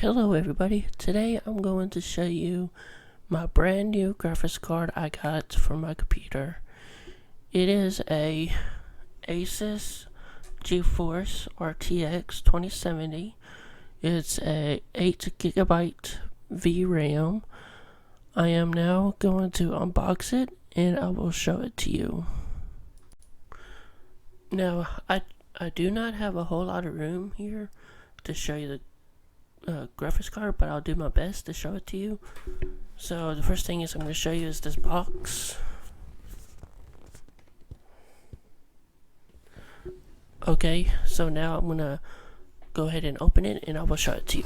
Hello everybody, today I'm going to show you my brand new graphics card I got for my computer. It is a ASUS GeForce RTX 2070. It's a 8GB VRAM. I am now going to unbox it and I will show it to you. Now, I do not have a whole lot of room here to show you the graphics card, but I'll do my best to show it to you. So the first thing I'm going to show you is this box. Okay, so now I'm going to go ahead and open it and I will show it to you.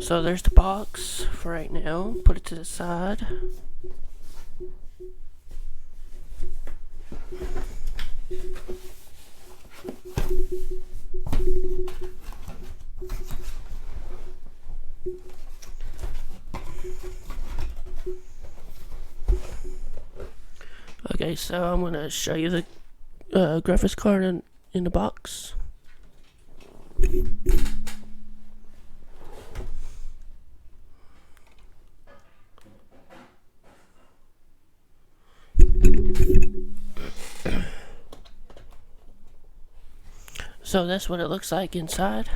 So there's the box for right now. Put it to the side. Okay, so I'm going to show you the graphics card in the box. So that's what it looks like inside.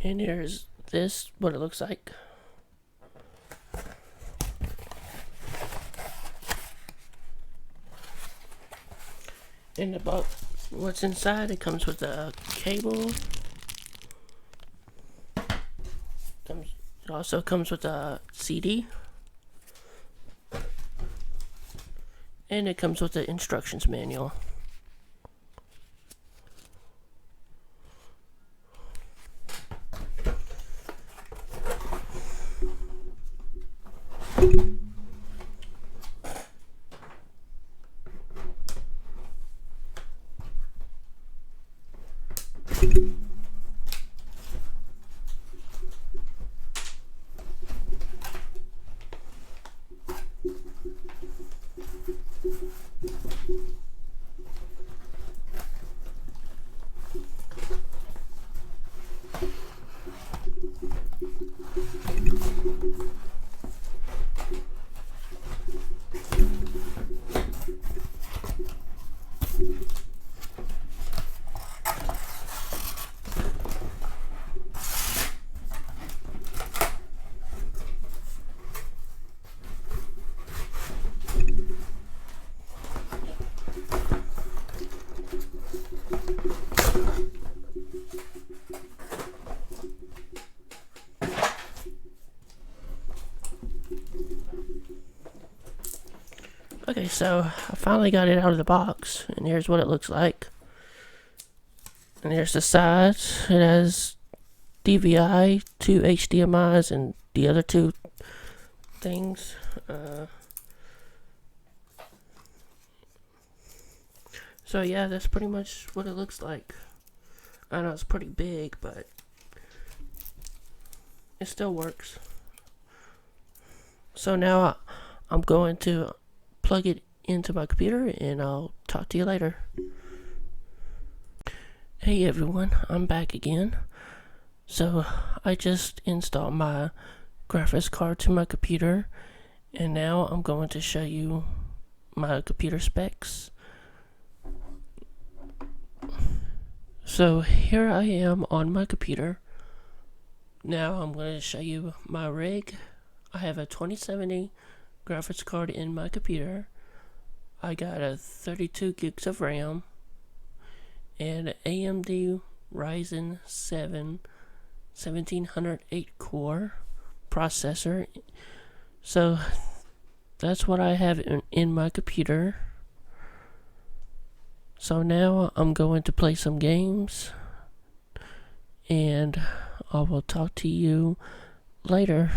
And here's this, what it looks like. In the box, what's inside, it comes with a cable. It also comes with a CD. And it comes with the instructions manual. Okay, so I finally got it out of the box, and here's what it looks like. And here's the sides. It has DVI, 2 HDMIs, and the other 2 things. So yeah, that's pretty much what it looks like. I know it's pretty big, but it still works. So now I'm going to plug it into my computer and I'll talk to you later. Hey everyone, I'm back again. So I just installed my graphics card to my computer and now I'm going to show you my computer specs. So here I am on my computer. Now I'm going to show you my rig. I have a 2070 graphics card in my computer. I got a 32 gigs of RAM and an AMD Ryzen 7 1708 core processor. So that's what I have in my computer. So now I'm going to play some games, and I will talk to you later.